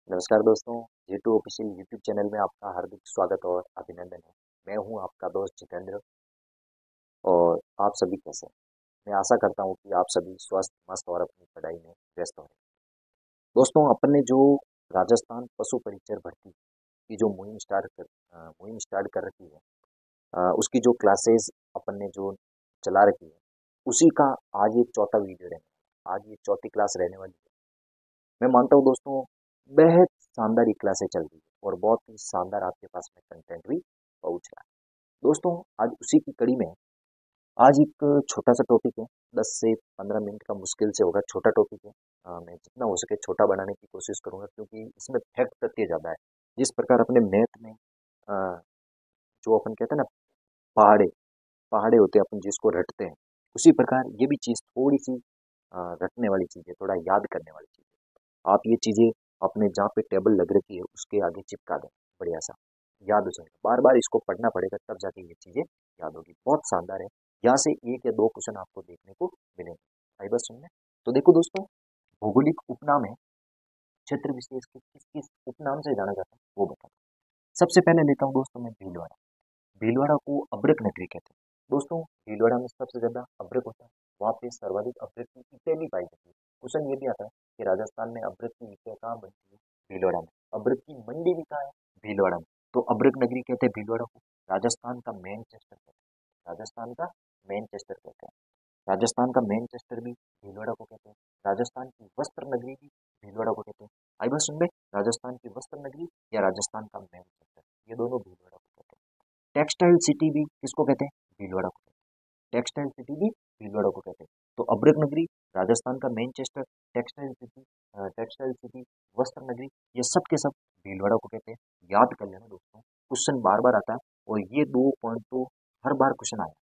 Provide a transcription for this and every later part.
नमस्कार दोस्तों, G2 official YouTube channel में आपका हार्दिक स्वागत और अभिनंदन है। मैं हूं आपका दोस्त जितेंद्र और आप सभी कैसे हैं? मैं आशा करता हूं कि आप सभी स्वस्थ, मस्त और अपनी पढ़ाई में व्यस्त हो रहे हैं। दोस्तों, अपन ने जो राजस्थान पशु परिचर भर्ती की जो मुहिम स्टार्ट कर रखी है, उसकी जो क्लासेस अपन ने जो चला रखी है, उसी का आज ये चौथा वीडियो रहने वाला है। आज ये चौथी क्लास रहने वाली है। मैं मानता हूँ दोस्तों, बेहद शानदार ये क्लासें चल रही है और बहुत ही शानदार आपके पास में कंटेंट भी पहुंच रहा है। दोस्तों, आज उसी की कड़ी में आज एक छोटा सा टॉपिक है। 10 से 15 मिनट का मुश्किल से होगा, छोटा टॉपिक है। मैं जितना हो सके छोटा बनाने की कोशिश करूंगा, क्योंकि इसमें फैक्ट तथ्य ज़्यादा है। जिस प्रकार अपने मैथ में अ, जो अपन कहते हैं ना, पहाड़े पहाड़े होते हैं, अपन जिसको रटते हैं, उसी प्रकार ये भी चीज़ थोड़ी सी रटने वाली चीज़ है, थोड़ा याद करने वाली चीज़ है। आप ये चीज़ें अपने जहाँ पे टेबल लग रखी है उसके आगे चिपका दें, बढ़िया सा याद हो जाएगा। बार बार इसको पढ़ना पड़ेगा, तब जाके ये चीज़ें याद होगी। बहुत शानदार है। यहाँ से एक या दो क्वेश्चन आपको देखने को मिलेंगे। आई बस सुनने। तो देखो दोस्तों, भौगोलिक उपनाम है क्षेत्र विशेष के किस किस उपनाम से जाना जाता है वो बता। सबसे पहले लेता हूँ दोस्तों मैं भीलवाड़ा। भीलवाड़ा को अभ्रक नगरी कहते हैं। दोस्तों, भीलवाड़ा में सबसे ज्यादा अभ्रक होता है। वहाँ पे सर्वाधिक अभ्रक की ईंटें भी पाई जाती है। क्वेश्चन ये भी आता है कि राजस्थान में अभ्रक की ईंटें कहाँ बनती है? भीलवाड़ा में। अभ्रक की मंडी भी कहाँ है? भीलवाड़ा में। तो अभ्रक नगरी कहते हैं भीलवाड़ा को। राजस्थान का मैनचेस्टर कहते हैं। राजस्थान का मैनचेस्टर कहते हैं। राजस्थान का मैनचेस्टर भी भीलवाड़ा को कहते हैं। राजस्थान की वस्त्र नगरी भी भीलवाड़ा को कहते हैं। आई बात सुन में, राजस्थान की वस्त्र नगरी या राजस्थान का मैनचेस्टर, ये दोनों भीलवाड़ा को कहते हैं। टेक्सटाइल सिटी भी किसको कहते हैं? भीलवाड़ा को कहते हैं। टेक्सटाइल सिटी भी भीलवाड़ा को कहते हैं। तो अभ्रक नगरी, राजस्थान का मैनचेस्टर, टेक्सटाइल सिटी, वस्त्र नगरी, ये सब के सब भीलवाड़ा को कहते हैं। याद कर लेना दोस्तों, क्वेश्चन बार बार आता है और ये 2 पॉइंट तो हर बार क्वेश्चन आया,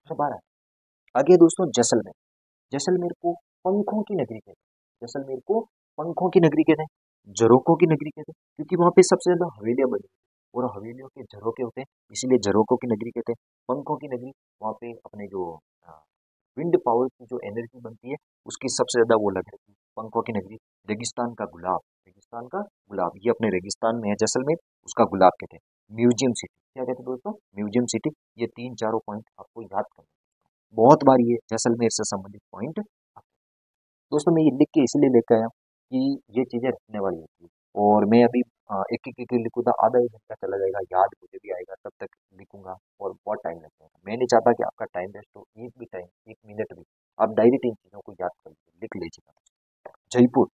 हर बार आया। आगे दोस्तों, जैसलमेर। जैसलमेर को पंखों की नगरी कहते हैं। जैसलमेर को पंखों की नगरी कहते हैं, झरोकों की नगरी कहते हैं, क्योंकि वहां पे सबसे ज्यादा हवेलियां बनी हुई हैं और हवेलियों के झरोके होते हैं, इसीलिए झरोकों की नगरी कहते हैं। पंखों की नगरी, वहाँ पे अपने जो विंड पावर की जो एनर्जी बनती है, उसकी सबसे ज्यादा वो लग रही है। पंखों की नगरी। रेगिस्तान का गुलाब, रेगिस्तान का गुलाब, ये अपने रेगिस्तान में है जैसलमेर, उसका गुलाब कहते हैं। म्यूजियम सिटी, क्या कहते हैं दोस्तों? Museum city. ये तीन चारों पॉइंट आपको याद करना है। बहुत बार ये जैसलमेर से संबंधित पॉइंट आते हैं। दोस्तों, मैं ये लिख के इसलिए लेकर आया कि ये चीजें रखने वाली होती है और मैं अभी एक एक लिखूंगा, आधा एक घंटा चला जाएगा, याद मुझे भी आएगा, तब तक लिखूंगा और बहुत टाइम लग जाएगा। मैं नहीं चाहता कि आपका टाइम वेस्ट हो, एक भी टाइम, 1 मिनट भी। आप डायरेक्ट इन चीजों को याद कर लीजिए, लिख लीजिएगा। जयपुर।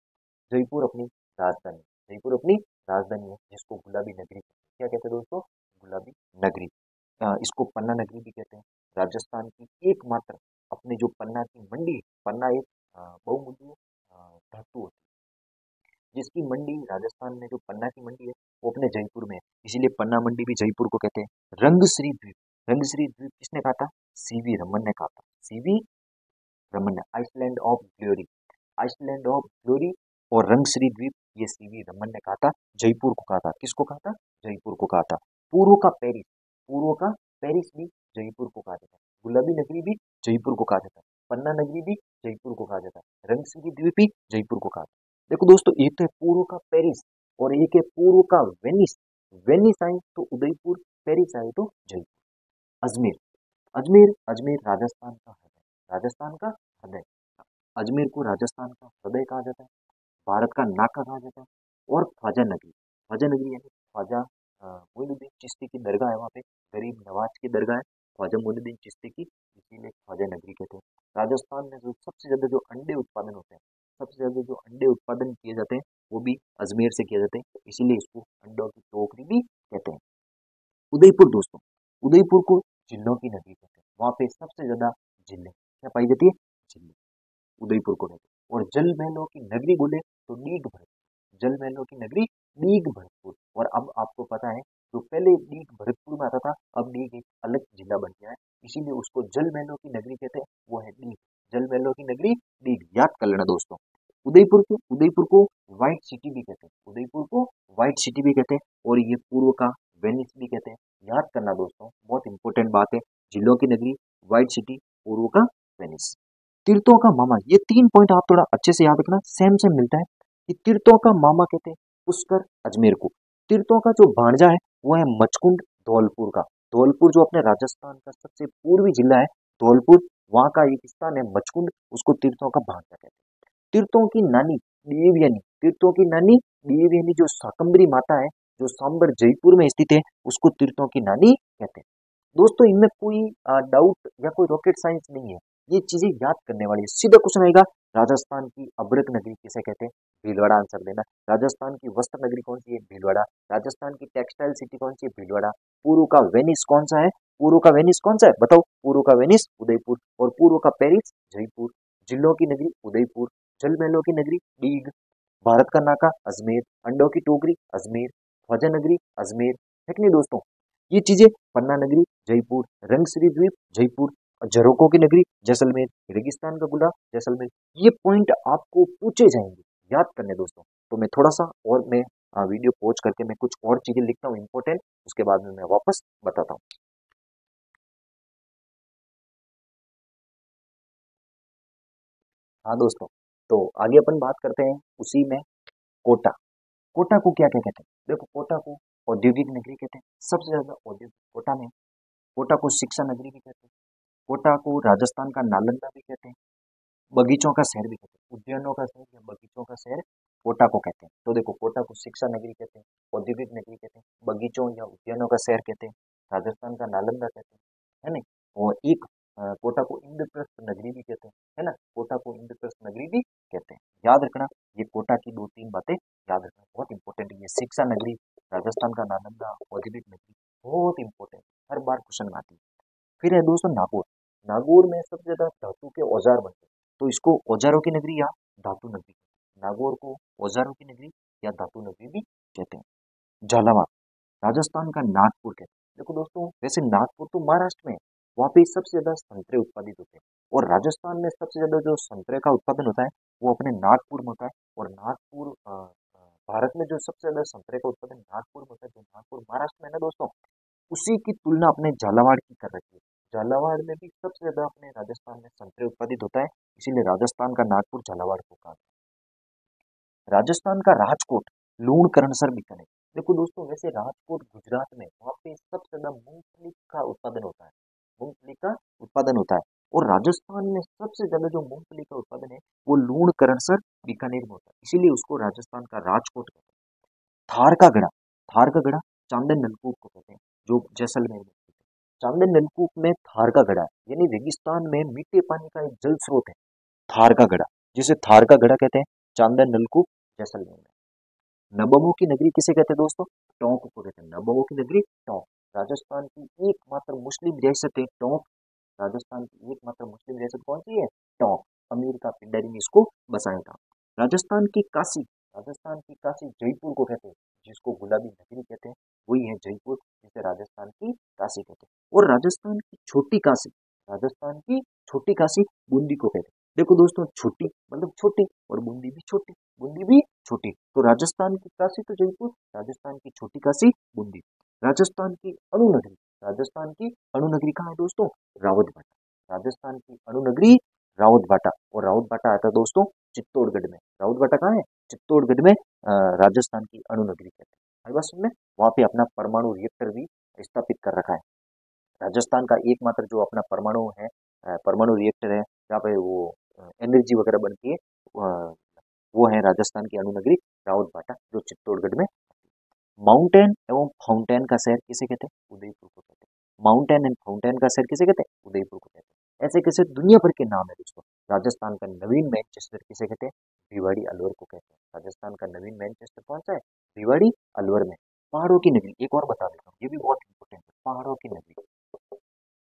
जयपुर अपनी राजधानी, जयपुर अपनी राजधानी है, जिसको गुलाबी नगरी कहते हैं। क्या कहते हैं दोस्तों? गुलाबी नगरी। इसको पन्ना नगरी भी कहते हैं। राजस्थान की एकमात्र अपने जो पन्ना की मंडी है, पन्ना एक बहुमूल्य धातु होती है, जिसकी मंडी राजस्थान में, जो पन्ना की मंडी है, वो अपने जयपुर में है, इसीलिए पन्ना मंडी भी जयपुर को कहते हैं। रंगश्री द्वीप। रंगश्री द्वीप किसने कहा था? सीवी रमन ने कहा था। सीवी रमन ने। Island of glory, island of glory और रंगश्री द्वीप, ये सीवी रमन ने कहा था। जयपुर को कहा था। किसको कहा था? जयपुर को कहा था। पूर्व का पेरिस, पूर्व का पेरिस भी जयपुर को कहा जाता है। गुलाबी नगरी भी जयपुर को कहा जाता है। पन्ना नगरी भी जयपुर को कहा जाता है। रंगश्री द्वीप भी जयपुर को कहा जाता है। देखो दोस्तों, एक तो है पूर्व का पेरिस और एक है पूर्व का वेनिस। वेनिस आए तो उदयपुर, पेरिस आए तो जयपुर। अजमेर। अजमेर, अजमेर राजस्थान का हृदय, राजस्थान का हृदय। अजमेर को राजस्थान का हृदय कहा जाता है, भारत का नाका कहा जाता है। और ख्वाजा नगरी, ख्वाजा नगरी यानी ख्वाजा मोइनुद्दीन चिश्ती की दरगाह है वहाँ पे, गरीब नवाज की दरगाह है, ख्वाजा मोइनुद्दीन चिश्ती की, इसीलिए ख्वाजा नगरी कहते हैं। राजस्थान में जो सबसे ज्यादा जो अंडे उत्पादन होते हैं, सबसे ज्यादा जो अंडे उत्पादन किए जाते हैं, वो भी अजमेर से किए जाते हैं, इसीलिए इसको अंडों की टोकरी भी कहते हैं। उदयपुर दोस्तों, उदयपुर को जिलों की नगरी कहते हैं। वहाँ पे सबसे ज्यादा जिले क्या पाई जाती है? जिले, उदयपुर को कहते हैं। और जल महलों की नगरी बोले तो दीघ भरतपुर, जल महलों की नगरी दीघ भरतपुर। और अब आपको पता है, जो पहले दीघ भरतपुर में आता था, अब दीघ एक अलग जिला बन गया है, इसीलिए उसको जल महलों की नगरी कहते हैं, वो है दीघ। जल महलों की नगरी दीघ, याद कर लेना दोस्तों। उदयपुर को व्हाइट सिटी भी कहते हैं, उदयपुर को व्हाइट सिटी भी कहते हैं, और ये पूर्व का वेनिस भी कहते हैं। याद करना दोस्तों, बहुत इंपॉर्टेंट बात है। जिलों की नगरी, व्हाइट सिटी, पूर्व का वेनिस। तीर्थों का मामा, ये 3 पॉइंट आप थोड़ा अच्छे से याद रखना, सेम सेम मिलता है कि तीर्थों का मामा कहते हैं पुष्कर, अजमेर को। तीर्थों का जो भांजा है वो है मचकुंड धौलपुर का। धौलपुर जो अपने राजस्थान का सबसे पूर्वी जिला है धौलपुर, वहां का एक स्थान है मचकुंड, उसको तीर्थों का भांजा कहते हैं। तीर्थों की नानी देवयानी, तीर्थों की नानी देवयानी जो शाकंभरी माता है जो सांबर जयपुर में स्थित है उसको तीर्थों की नानी कहते हैं। दोस्तों इनमें कोई डाउट या कोई रॉकेट साइंस नहीं है, ये चीजें याद करने वाली है। सीधा क्वेश्चन आएगा, राजस्थान की अभ्रक नगरी किसे कहते हैं? भीलवाड़ा आंसर देना। राजस्थान की वस्त्र नगरी कौन सी है? भीलवाड़ा। राजस्थान की टेक्सटाइल सिटी कौन सी है? भीलवाड़ा। पूर्व का वेनिस कौन सा है? पूर्व का वेनिस कौन सा है बताओ? पूर्व का वेनिस उदयपुर, और पूर्व का पेरिस जयपुर। जिलों की नगरी उदयपुर, जल महलों की नगरी डीग, भारत का नाका अजमेर, अंडों की टोकरी अजमेर, ख्वाजा नगरी अजमेर, है कि नहीं दोस्तों? ये चीजें, पन्ना नगरी जयपुर, रंगश्री द्वीप जयपुर, झरोकों की नगरी जैसलमेर, रेगिस्तान का गुलाब जैसलमेर। ये पॉइंट आपको पूछे जाएंगे, याद करने दोस्तों। तो मैं थोड़ा सा और मैं वीडियो पॉज करके मैं कुछ और चीजें लिखता हूँ इंपॉर्टेंट, उसके बाद में मैं वापस बताता हूँ। हाँ दोस्तों, तो आगे अपन बात करते हैं उसी में, कोटा। कोटा को क्या क्या कहते हैं? देखो कोटा को औद्योगिक नगरी कहते हैं, सबसे ज्यादा औद्योगिक कोटा में। कोटा को शिक्षा नगरी भी कहते हैं, कोटा को राजस्थान का नालंदा भी कहते हैं, बगीचों का शहर भी कहते हैं। उद्यानों का शहर या बगीचों का शहर कोटा को कहते हैं। तो देखो कोटा को शिक्षा नगरी कहते हैं, औद्योगिक नगरी कहते हैं, बगीचों या उद्यानों का शहर कहते हैं, राजस्थान का नालंदा कहते हैं, है ना? और एक कोटा को इंद्रप्रस्थ नगरी भी कहते हैं, है ना? कोटा को इंद्रप्रस्थ नगरी भी कहते हैं। याद रखना, ये कोटा की दो तीन बातें याद रखना, बहुत इंपॉर्टेंट है। ये शिक्षा नगरी, राजस्थान का नालंदा, औद्योगिक नगरी, बहुत इंपॉर्टेंट, हर बार क्वेश्चन में आती है। फिर है दोस्तों नागौर। नागौर में सबसे ज्यादा धातु के औजार बनते हैं, तो इसको औजारों की नगरी या धातु नगरी, नागौर को औजारों की नगरी या धातु नगरी भी कहते हैं। झालावाड़, राजस्थान का नागपुर कहते हैं। देखो दोस्तों, वैसे नागपुर तो महाराष्ट्र में है, वहाँ पे सबसे ज्यादा संतरे उत्पादित होते हैं, और राजस्थान में सबसे ज्यादा जो संतरे का उत्पादन होता है वो अपने नागपुर में होता है। और नागपुर भारत में जो सबसे ज्यादा संतरे का उत्पादन नागपुर में होता है, जो नागपुर महाराष्ट्र में है ना दोस्तों, उसी की तुलना अपने झालावाड़ की कर रखी है। झालावाड़ में भी सबसे ज्यादा अपने राजस्थान में संतरे उत्पादित होता है, इसीलिए राजस्थान का नागपुर झालावाड़ को कहा। राजस्थान का राजकोट, लूणकरणसर बीकानेर। देखो दोस्तों, वैसे राजकोट गुजरात में, वहाँ पे सबसे ज्यादा मूंगफली का उत्पादन होता है, मूंगफली का उत्पादन होता है। और राजस्थान में सबसे ज्यादा जो मूंगफली का उत्पादन है वो लूणकरणसर बीकानेर में होता है, इसीलिए उसको राजस्थान का राजकोट कहते हैं। थार का गढ़ा, थार का गढ़ा चांदन नलकूप को कहते हैं, जो जैसलमेर में स्थित है। चांदन नलकूप में थार का गढ़ा, यानी रेगिस्तान में मीठे पानी का एक जल स्रोत है थार का गढ़ा, जिसे थार का गढ़ा कहते हैं, चांदन नलकूप जैसलमेर में। नवबों की नगरी किसे कहते हैं दोस्तों? टोंक को कहते हैं, नवबों की नगरी टोंक। राजस्थान की एकमात्र मुस्लिम रियासत है टोंक, राजस्थान की एकमात्र मुस्लिम रियासत कौन सी है? टोंक। अमीर का पिंडरी में इसको बसाया था। राजस्थान की काशी, राजस्थान की काशी जयपुर को कहते हैं, जिसको गुलाबी नगरी कहते हैं, वही है जयपुर, जिसे राजस्थान की काशी कहते हैं। और राजस्थान की छोटी काशी, राजस्थान की छोटी काशी बूंदी को कहते हैं। देखो दोस्तों, छोटी मतलब छोटी, और बूंदी भी छोटी, बूंदी भी छोटी। तो राजस्थान की काशी तो जयपुर, राजस्थान की छोटी काशी बूंदी। राजस्थान की अणुनगरी, राजस्थान की अणुनगरी कहाँ है दोस्तों? रावतभाटा। राजस्थान की अणुनगरी रावतभाटा, और रावतभाटा आता है दोस्तों चित्तौड़गढ़ में। रावतभाटा कहाँ है? चित्तौड़गढ़ में। राजस्थान की अणुनगरी कहते हैं। हर बस में वहां पे अपना परमाणु रिएक्टर भी स्थापित कर रखा है। राजस्थान का एकमात्र जो अपना परमाणु है, परमाणु रिएक्टर है, जहाँ पे वो एनर्जी वगैरह बनती है, वो है राजस्थान की अणुनगरी रावतभाटा, जो चित्तौड़गढ़ में। माउंटेन एवं फाउंटेन का शहर किसे कहते हैं? उदयपुर को कहते हैं। माउंटेन एंड फाउंटेन का शहर किसे कहते हैं? उदयपुर को कहते हैं। ऐसे कैसे दुनिया भर के नाम है दोस्तों। राजस्थान का नवीन मैनचेस्टर किसे कहते हैं? भिवाड़ी अलवर को कहते हैं। राजस्थान का नवीन मैनचेस्टर कौन सा है? भिवाड़ी अलवर में। पहाड़ों की नगरी एक और बता देता हूँ, ये भी बहुत इंपॉर्टेंट है। पहाड़ों की नगरी,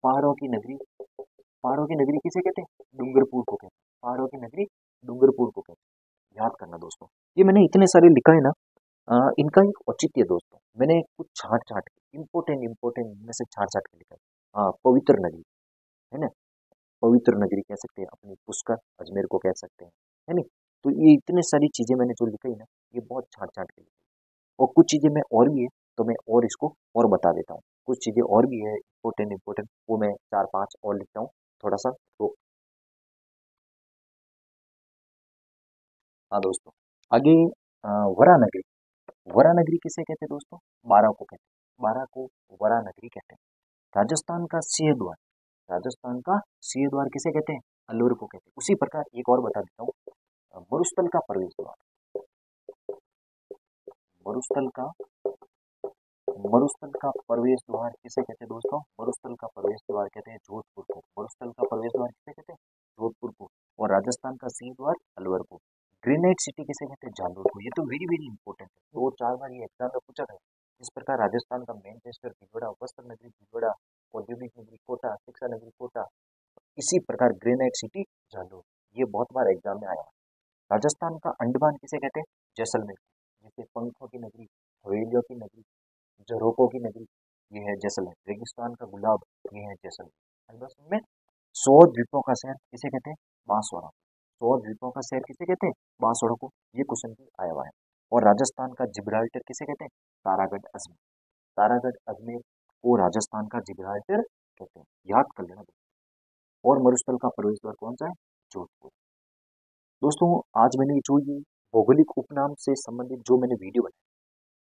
पहाड़ों की नगरी, पहाड़ों की नगरी किसे कहते हैं? डूंगरपुर को कहते हैं। पहाड़ों की नगरी डूंगरपुर को कहते हैं। याद करना दोस्तों, ये मैंने इतने सारे लिखा है ना, इनका एक औचित्य है दोस्तों, मैंने कुछ छाट छाट के इंपोर्टेंट इंपोर्टेंट में से छाट छाट के लिखा है। पवित्र नगरी, है ना? पवित्र नगरी कह सकते हैं अपनी, पुष्कर अजमेर को कह सकते हैं, है नहीं? तो ये इतने सारी चीजें मैंने जो लिखी है ना, ये बहुत छाट छाट के लिखी है। और कुछ चीजें मैं और भी है, तो मैं और इसको और बता देता हूँ। कुछ चीजें और भी है इंपोर्टेंट इंपोर्टेंट, वो मैं चार पांच और लिखता हूँ, थोड़ा सा तो। हाँ दोस्तों, आगे वरा नगरी। वरा नगरी किसे कहते हैं दोस्तों? बारां को कहते हैं, बारां को वरा नगरी कहते हैं। राजस्थान का सिंह द्वार, राजस्थान का सिंह द्वार किसे कहते हैं? अलवर को कहते हैं। उसी प्रकार एक और बता देता हूँ, मरुस्थल का प्रवेश द्वार, मरुस्थल का मरुस्थल का प्रवेश द्वार किसे कहते हैं दोस्तों? मरुस्थल का प्रवेश द्वार कहते हैं जोधपुर को। मरुस्थल का प्रवेश द्वार किसे कहते हैं? जोधपुर को। और राजस्थान का सिंह द्वार अलवर को। ग्रेनाइट सिटी किसे कहते हैं? जालौर को। ये तो वेरी वेरी इंपॉर्टेंट है, 2-4 बार ये एग्जाम में पूछा गया। इस प्रकार राजस्थान का मैनचेस्टर भिलवाड़ा, वस्त्र नगरी भिलवाड़ा, औद्योगिक नगरी कोटा, शिक्षा नगरी कोटा, इसी प्रकार ग्रेनाइट सिटी जालौर, ये बहुत बार एग्जाम में आया है। राजस्थान का अंडमान किसे कहते हैं? जैसलमेर। जैसे पंखों की नगरी, हवेलियों की नगरी, झरोकों की नगरी, ये है जैसलमेर। रेगिस्तान का गुलाब, ये है जैसलमेर। और बस में 100 द्वीपों का शहर किसे कहते हैं? बांसवाड़ा। 100 द्वीपों का शहर किसे कहते हैं? बांसवाड़ा को। ये क्वेश्चन भी आया हुआ है। और राजस्थान का जिब्राल्टर किसे कहते हैं? तारागढ़ अजमेर। तारागढ़ अजमेर को राजस्थान का जिब्राल्टर कहते हैं, याद कर लेना। और मरुस्थल का प्रवेश द्वार कौन सा है? जोधपुर। दोस्तों आज मैंने जो ये भौगोलिक उपनाम से संबंधित जो मैंने वीडियो बनाई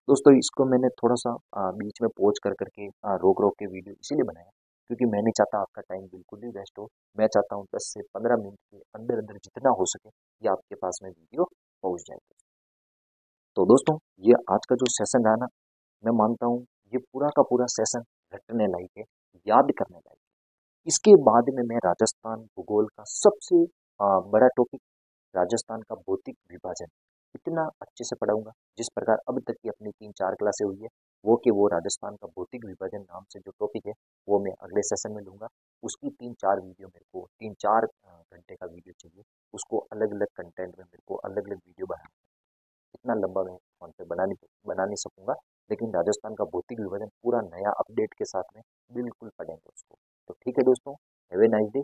दोस्तों, इसको मैंने थोड़ा सा बीच में पॉज कर करके रोक रोक के वीडियो इसीलिए बनाया क्योंकि मैं नहीं चाहता आपका टाइम बिल्कुल ही वेस्ट हो। मैं चाहता हूँ 10 से 15 मिनट के अंदर अंदर जितना हो सके ये आपके पास में वीडियो पहुँच जाए। तो दोस्तों ये आज का जो सेशन रहा ना, मैं मानता हूँ ये पूरा का पूरा सेशन रटने लायक है, याद करने लायक है। इसके बाद में मैं राजस्थान भूगोल का सबसे बड़ा टॉपिक, राजस्थान का भौतिक विभाजन, इतना अच्छे से पढ़ाऊंगा जिस प्रकार अब तक की अपनी 3-4 क्लासें हुई है। वो राजस्थान का भौतिक विभाजन नाम से जो टॉपिक है वो मैं अगले सेशन में लूंगा। उसकी 3-4 वीडियो, मेरे को 3-4 घंटे का वीडियो चाहिए। उसको अलग अलग कंटेंट में मेरे को अलग अलग वीडियो बनाना, इतना लंबा मैं फोन पे बना नहीं सकूंगा। लेकिन राजस्थान का भौतिक विभाजन पूरा नया अपडेट के साथ में बिल्कुल पढ़ेंगे उसको। तो ठीक है दोस्तों, हैव ए नाइस डे।